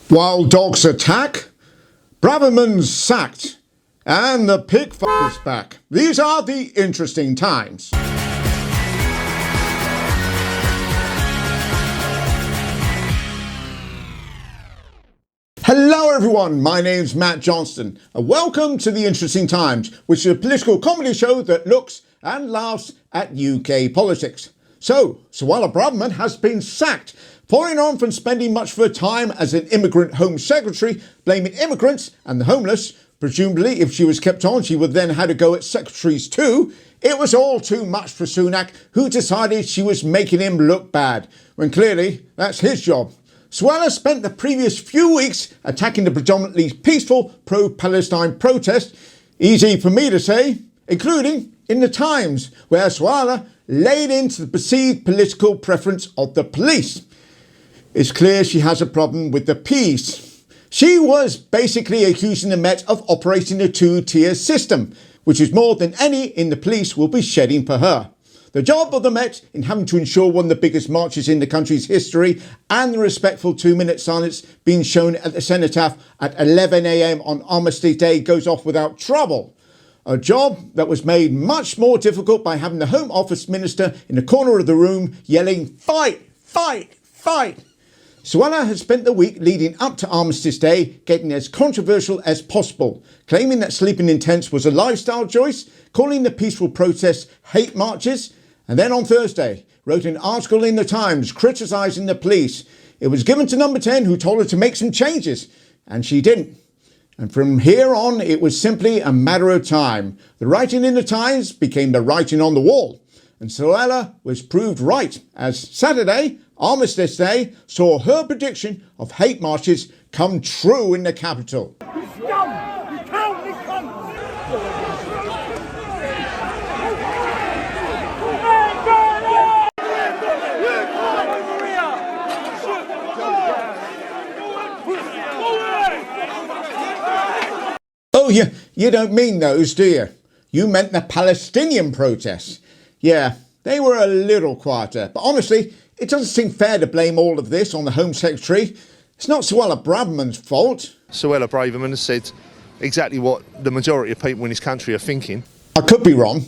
Wild dogs attack, Braverman's sacked, and the pig is back. These are the interesting times. Hello everyone, my name's Matt Johnston and welcome to The Interesting Times, which is a political comedy show that looks and laughs at UK politics. So, Suella Braverman has been sacked, following on from spending much of her time as an immigrant Home Secretary, blaming immigrants and the homeless. Presumably, if she was kept on, she would then have to go at secretaries too. It was all too much for Sunak, who decided she was making him look bad, when clearly that's his job. Suella spent the previous few weeks attacking the predominantly peaceful pro-Palestine protest, easy for me to say, including in the Times, where Suella laid into the perceived political preference of the police. It's clear she has a problem with the peace. She was basically accusing the Met of operating a two-tier system, which is more than any in the police will be shedding for her. The job of the Met in having to ensure one of the biggest marches in the country's history and the respectful 2-minute silence being shown at the Cenotaph at 11 a.m. on Armistice Day goes off without trouble. A job that was made much more difficult by having the Home Office Minister in the corner of the room yelling, "Fight, fight, fight." Suella has spent the week leading up to Armistice Day getting as controversial as possible, claiming that sleeping in tents was a lifestyle choice, calling the peaceful protests hate marches, and then on Thursday wrote an article in the Times criticising the police. It was given to Number 10, who told her to make some changes, and she didn't. And from here on, it was simply a matter of time. The writing in the Times became the writing on the wall. And Suella was proved right, as Saturday, Armistice Day, saw her prediction of hate marches come true in the capital. Oh, you don't mean those, do you? You meant the Palestinian protests. Yeah, they were a little quieter, but honestly, it doesn't seem fair to blame all of this on the Home Secretary. It's not Suella Braverman's fault. Suella Braverman has said exactly what the majority of people in this country are thinking. I could be wrong.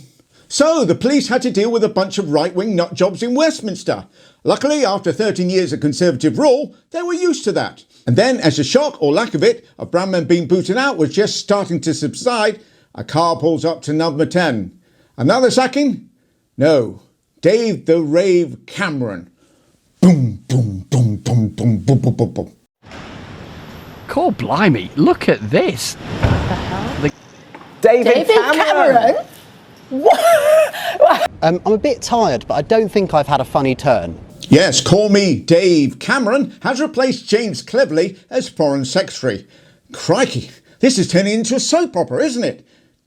So, the police had to deal with a bunch of right-wing nutjobs in Westminster. Luckily, after 13 years of Conservative rule, they were used to that. And then, as the shock, or lack of it, of Braverman being booted out was just starting to subside, a car pulls up to Number 10. Another sacking? No. Dave the Rave Cameron. Boom, boom, boom, boom, boom, boom, boom, boom, boom. Cool, blimey, look at this. What the hell? David Cameron? What? I'm a bit tired, but I don't think I've had a funny turn. Yes, call me Dave Cameron has replaced James Cleverly as Foreign Secretary. Crikey, this is turning into a soap opera, isn't it?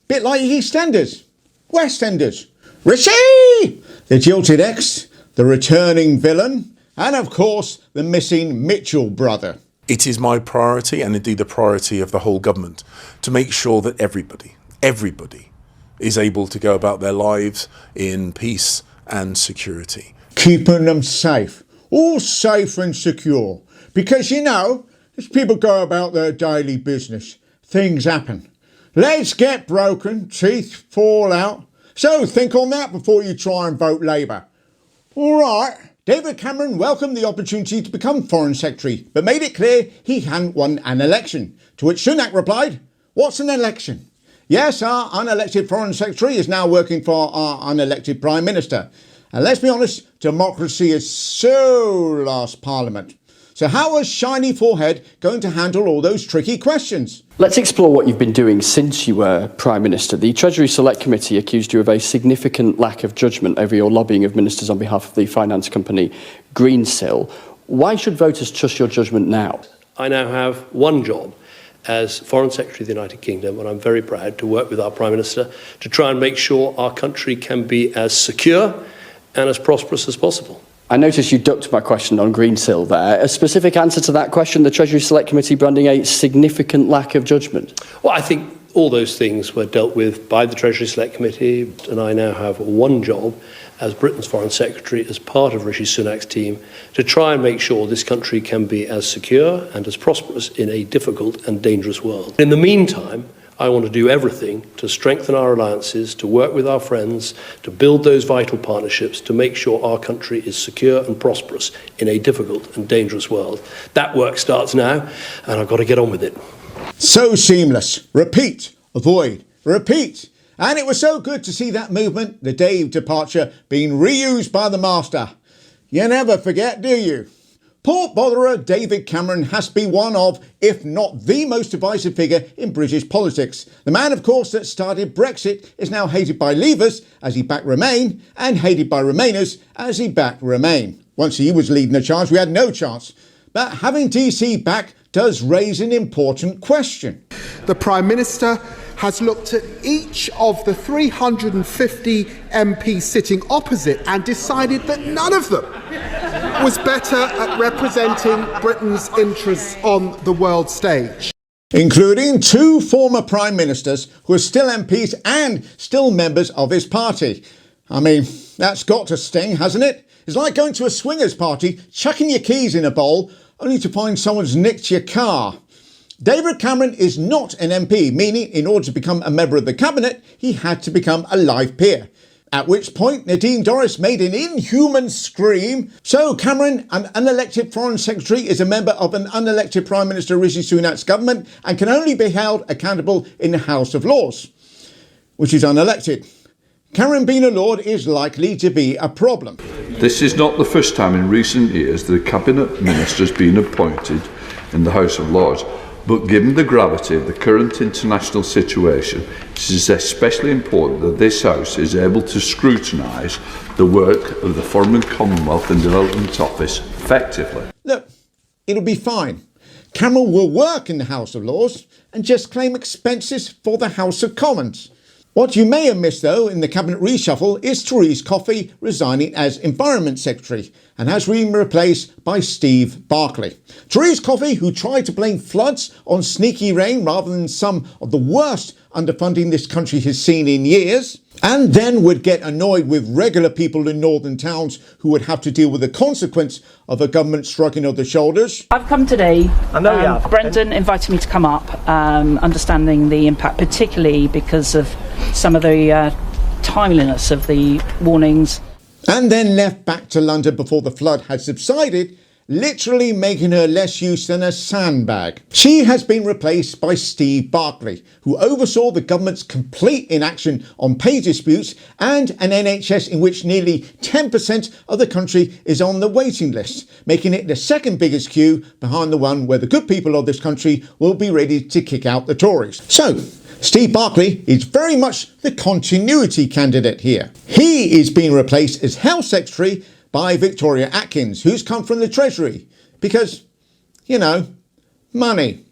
Bit like EastEnders, Westenders. Rishi! The jilted ex, the returning villain, and of course, the missing Mitchell brother. It is my priority, and indeed the priority of the whole government, to make sure that everybody is able to go about their lives in peace and security. Keeping them safe, all safe and secure. Because, you know, as people go about their daily business, things happen. Legs get broken, teeth fall out. So think on that before you try and vote Labour. All right. David Cameron welcomed the opportunity to become Foreign Secretary, but made it clear he hadn't won an election. To which Sunak replied, "What's an election?" Yes, our unelected Foreign Secretary is now working for our unelected Prime Minister. And let's be honest, democracy is so last Parliament. So how was Shiny Forehead going to handle all those tricky questions? Let's explore what you've been doing since you were Prime Minister. The Treasury Select Committee accused you of a significant lack of judgment over your lobbying of ministers on behalf of the finance company Greensill. Why should voters trust your judgment now? I now have one job as Foreign Secretary of the United Kingdom, and I'm very proud to work with our Prime Minister to try and make sure our country can be as secure and as prosperous as possible. I noticed you ducked my question on Greensill there. A specific answer to that question, the Treasury Select Committee branding a significant lack of judgment? Well, I think All those things were dealt with by the Treasury Select Committee, and I now have one job as Britain's Foreign Secretary, as part of Rishi Sunak's team, to try and make sure this country can be as secure and as prosperous in a difficult and dangerous world. In the meantime, I want to do everything to strengthen our alliances, to work with our friends, to build those vital partnerships, to make sure our country is secure and prosperous in a difficult and dangerous world. That work starts now, and I've got to get on with it. So seamless. Repeat, avoid, repeat. And it was so good to see that movement, the Dave departure, being reused by the master. You never forget, do you? Port botherer David Cameron has been one of, if not the most divisive figure in British politics. The man, of course, that started Brexit is now hated by Leavers as he backed Remain and hated by Remainers as he backed Remain. Once he was leading the charge, we had no chance. But having DC back does raise an important question. The Prime Minister has looked at each of the 350 MPs sitting opposite and decided that none of them was better at representing Britain's interests on the world stage. Including two former Prime Ministers who are still MPs and still members of his party. I mean, that's got to sting, hasn't it? It's like going to a swingers party, chucking your keys in a bowl, only to find someone's nicked your car. David Cameron is not an MP, meaning in order to become a member of the cabinet, he had to become a live peer. At which point Nadine Dorries made an inhuman scream. So Cameron, an unelected Foreign Secretary, is a member of an unelected Prime Minister Rishi Sunak's government and can only be held accountable in the House of Lords, which is unelected. Cameron being a Lord is likely to be a problem. This is not the first time in recent years that a cabinet minister has been appointed in the House of Lords. But given the gravity of the current international situation, it is especially important that this House is able to scrutinise the work of the Foreign and Commonwealth and Development Office effectively. Look, it'll be fine. Cameron will work in the House of Lords and just claim expenses for the House of Commons. What you may have missed, though, in the cabinet reshuffle is Therese Coffey resigning as Environment Secretary and has been replaced by Steve Barclay. Therese Coffey, who tried to blame floods on sneaky rain rather than some of the worst underfunding this country has seen in years, and then would get annoyed with regular people in northern towns who would have to deal with the consequence of a government shrugging of the shoulders. I've come today. I know you have. Brendan invited me to come up, understanding the impact, particularly because of some of the timeliness of the warnings. And then left back to London before the flood had subsided, literally making her less use than a sandbag. She has been replaced by Steve Barclay, who oversaw the government's complete inaction on pay disputes and an NHS in which nearly 10% of the country is on the waiting list, making it the second biggest queue behind the one where the good people of this country will be ready to kick out the Tories. So, Steve Barclay is very much the continuity candidate here. He is being replaced as Health Secretary by Victoria Atkins, who's come from the Treasury, because, you know, money.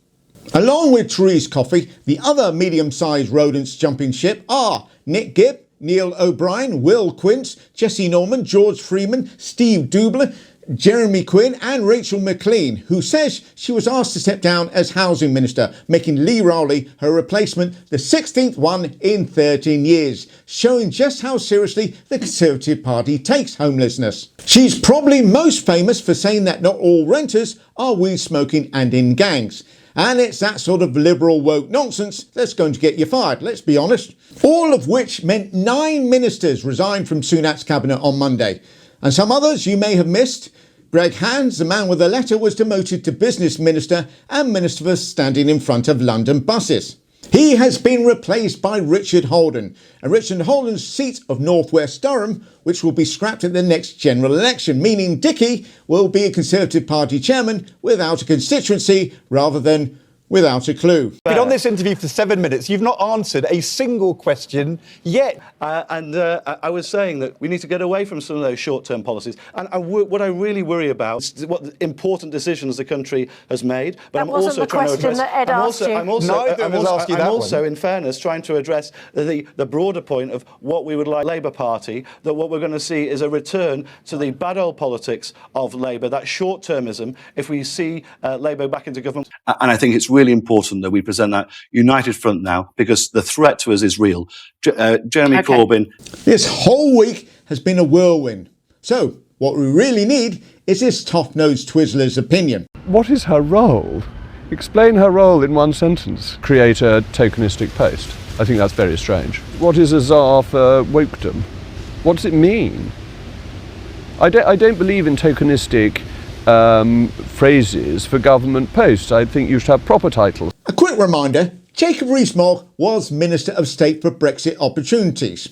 Along with Therese Coffey, the other medium-sized rodents jumping ship are Nick Gibb, Neil O'Brien, Will Quince, Jessie Norman, George Freeman, Steve Dubler, Jeremy Quinn and Rachel McLean, who says she was asked to step down as Housing Minister, making Lee Rowley her replacement, the 16th one in 13 years, showing just how seriously the Conservative Party takes homelessness. She's probably most famous for saying that not all renters are weed smoking and in gangs. And it's that sort of liberal woke nonsense that's going to get you fired, let's be honest. All of which meant 9 ministers resigned from Sunak's cabinet on Monday. And some others you may have missed. Greg Hands, the man with the letter, was demoted to Business Minister and Minister for Standing in Front of London Buses. He has been replaced by Richard Holden, and Richard Holden's seat of North West Durham, which will be scrapped at the next general election, meaning Dickie will be a Conservative Party chairman without a constituency rather than without a clue. Been on this interview for 7 minutes. You've not answered a single question yet. I was saying that we need to get away from some of those short-term policies. And what I really worry about is what important decisions the country has made. But I'm also trying to address. I'm also, in fairness, trying to address the broader point of what we would like Labour Party. That what we're going to see is a return to the bad old politics of Labour, that short-termism. If we see Labour back into government, and I think it's really really important that we present that united front now, because the threat to us is real. Jeremy Corbyn. This whole week has been a whirlwind. So what we really need is this top-nosed Twizzler's opinion. What is her role? Explain her role in one sentence. Create a tokenistic post. I think that's very strange. What is a czar for wokedom? What does it mean? I don't believe in tokenistic phrases for government posts. I think you should have proper titles. A quick reminder, Jacob Rees-Mogg was Minister of State for Brexit Opportunities.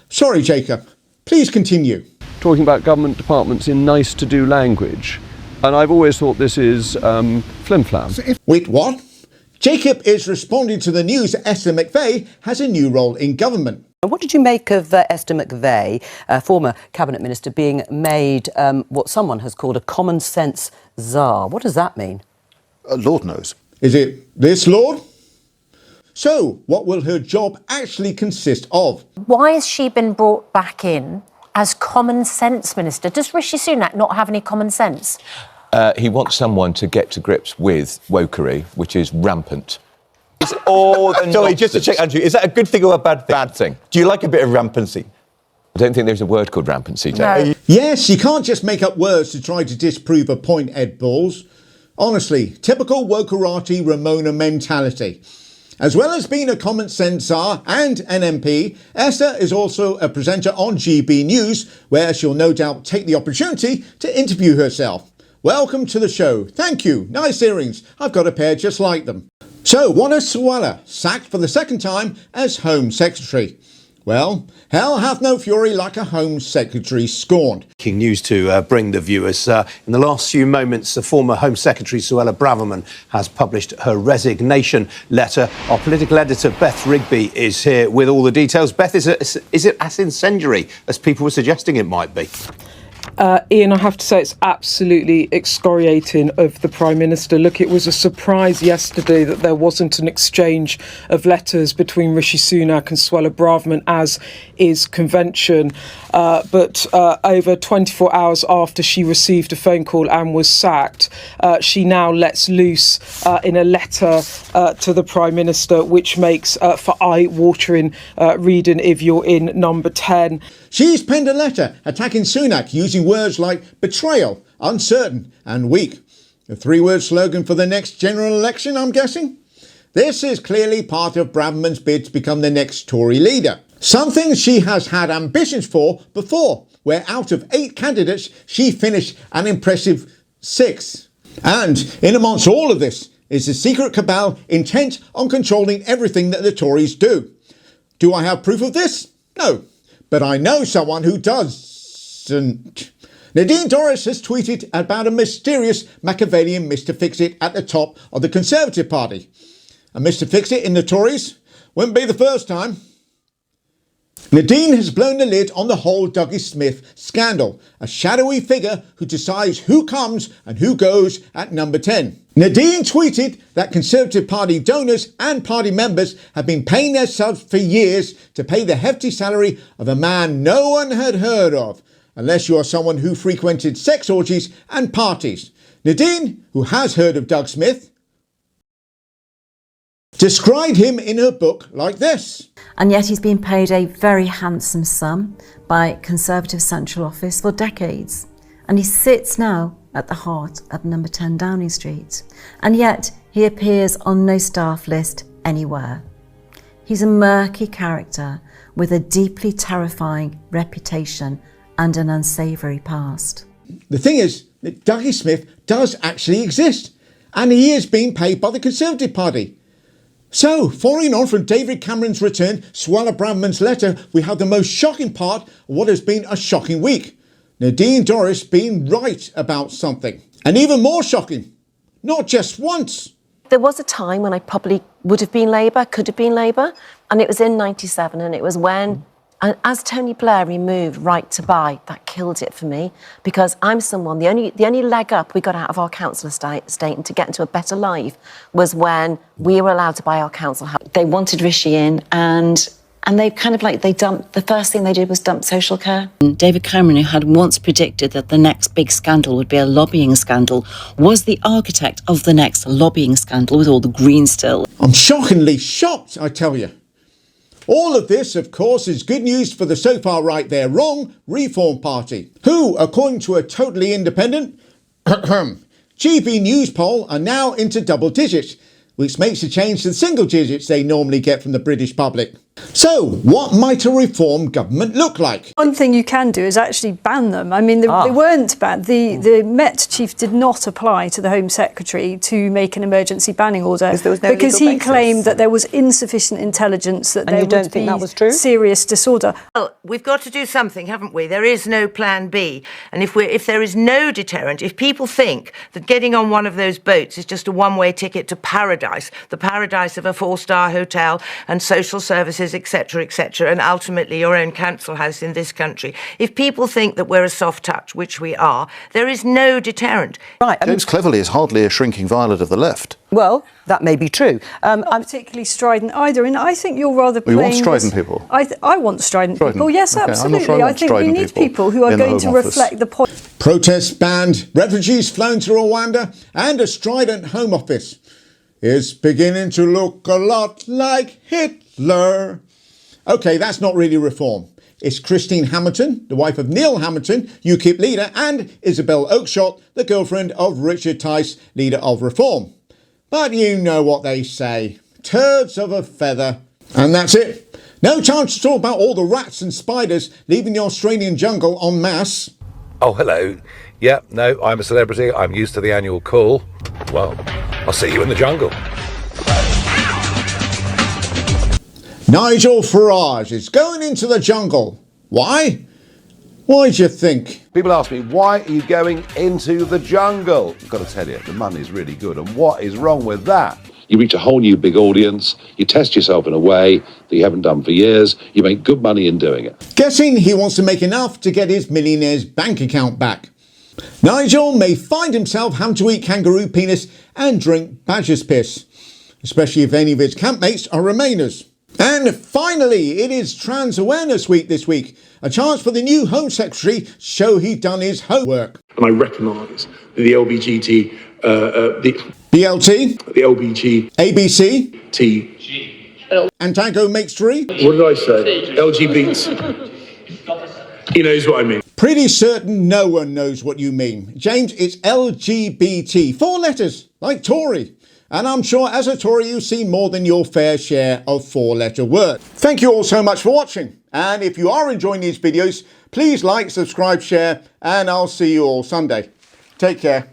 Sorry, Jacob. Please continue. Talking about government departments in nice-to-do language. And I've always thought this is flim-flam. Wait, what? Jacob is responding to the news that Esther McVey has a new role in government. What did you make of Esther McVey, former cabinet minister, being made what someone has called a common sense czar? What does that mean? Lord knows. Is it this, Lord? So, what will her job actually consist of? Why has she been brought back in as common sense minister? Does Rishi Sunak not have any common sense? He wants someone to get to grips with wokery, which is rampant. It's all the Sorry, just to check, Andrew, is that a good thing or a bad thing? Bad thing. Do you like a bit of rampancy? I don't think there's a word called rampancy, No. Yes, you can't just make up words to try to disprove a point, Ed Balls. Honestly, typical wokerati Ramona mentality. As well as being a common sense czar and an MP, Esther is also a presenter on GB News, where she'll no doubt take the opportunity to interview herself. Welcome to the show. Thank you. Nice earrings. I've got a pair just like them. So, what is Suella sacked for the second time as Home Secretary? Well, hell hath no fury like a Home Secretary scorned. Breaking news to bring the viewers. In the last few moments, the former Home Secretary Suella Braverman has published her resignation letter. Our political editor Beth Rigby is here with all the details. Beth, is it as incendiary as people were suggesting it might be? Ian, I have to say it's absolutely excoriating of the Prime Minister. Look, it was a surprise yesterday that there wasn't an exchange of letters between Rishi Sunak and Suella Braverman, as is convention. But over 24 hours after she received a phone call and was sacked, she now lets loose in a letter to the Prime Minister, which makes for eye-watering reading if you're in number 10. She's penned a letter attacking Sunak using words like betrayal, uncertain and weak. A three-word slogan for the next general election, I'm guessing? This is clearly part of Braverman's bid to become the next Tory leader. Something she has had ambitions for before, where out of 8 candidates, she finished an impressive 6. And in amongst all of this is the secret cabal intent on controlling everything that the Tories do. Do I have proof of this? No. But I know someone who doesn't. Nadine Dorries has tweeted about a mysterious Machiavellian Mr. Fix-It at the top of the Conservative Party. A Mr. Fix-It in the Tories wouldn't be the first time. Nadine has blown the lid on the whole Dougie Smith scandal, a shadowy figure who decides who comes and who goes at number 10. Nadine tweeted that Conservative Party donors and party members have been paying their subs for years to pay the hefty salary of a man no one had heard of, unless you are someone who frequented sex orgies and parties. Nadine, who has heard of Doug Smith, described him in her book like this. And yet he's been paid a very handsome sum by Conservative Central Office for decades. And he sits now at the heart of number 10 Downing Street. And yet he appears on no staff list anywhere. He's a murky character with a deeply terrifying reputation and an unsavoury past. The thing is that Dougie Smith does actually exist, and he is being paid by the Conservative Party. So, following on from David Cameron's return, Suella Braverman's letter, we have the most shocking part of what has been a shocking week. Nadine Dorries being right about something. And even more shocking, not just once. There was a time when I probably would have been Labour, could have been Labour, and it was in 97, and it was when, and as Tony Blair removed right to buy, that killed it for me, because I'm someone, the only leg up we got out of our council estate and to get into a better life was when we were allowed to buy our council house. They wanted Rishi in, and and they kind of like, the first thing they did was dump social care. David Cameron, who had once predicted that the next big scandal would be a lobbying scandal, was the architect of the next lobbying scandal with all the Greens still. I'm shockingly shocked, I tell you. All of this, of course, is good news for the so far right they're wrong Reform Party, who, according to a totally independent GB News poll, are now into double digits, which makes a change to the single digits they normally get from the British public. So, what might a reform government look like? One thing you can do is actually ban them. I mean, they weren't banned. The Met chief did not apply to the Home Secretary to make an emergency banning order because he claimed that there was insufficient intelligence that there would be serious disorder. Well, we've got to do something, haven't we? There is no plan B. And if there is no deterrent, if people think that getting on one of those boats is just a one-way ticket to paradise, the paradise of a 4-star hotel and social services, etc., and ultimately your own council house in this country. If people think that we're a soft touch, which we are, there is no deterrent. Right. James Cleverly is hardly a shrinking violet of the left. Well, that may be true. I'm not particularly strident either, and I think you're rather playing... You want strident people? I want strident people, yes, okay. absolutely. I think we need people who are going to reflect the point. Protests banned, refugees flown to Rwanda, and a strident Home Office is beginning to look a lot like Hitler. OK, that's not really reform. It's Christine Hamilton, the wife of Neil Hamilton, UKIP leader, and Isabel Oakeshott, the girlfriend of Richard Tice, leader of Reform. But you know what they say. Turds of a feather. And that's it. No chance to talk about all the rats and spiders leaving the Australian jungle en masse. Oh, hello. Yeah, no, I'm a celebrity. I'm used to the annual call. Well, I'll see you in the jungle. Nigel Farage is going into the jungle. Why? Why do you think? People ask me, why are you going into the jungle? I've got to tell you, the money's really good. And what is wrong with that? You reach a whole new big audience. You test yourself in a way that you haven't done for years. You make good money in doing it. Guessing he wants to make enough to get his millionaire's bank account back. Nigel may find himself having to eat kangaroo penis and drink badger's piss, especially if any of his campmates are Remainers. And finally, it is Trans Awareness Week this week. A chance for the new Home Secretary to show he'd done his homework. And I recognise the LBGT, BLT, the LBG, ABC, T, G, and Tango makes 3. What did I say? LGBT. He knows what I mean. Pretty certain no one knows what you mean. James, it's LGBT. 4 letters, like Tory. And I'm sure as a Tory you've seen more than your fair share of 4-letter words. Thank you all so much for watching. And if you are enjoying these videos, please like, subscribe, share, and I'll see you all Sunday. Take care.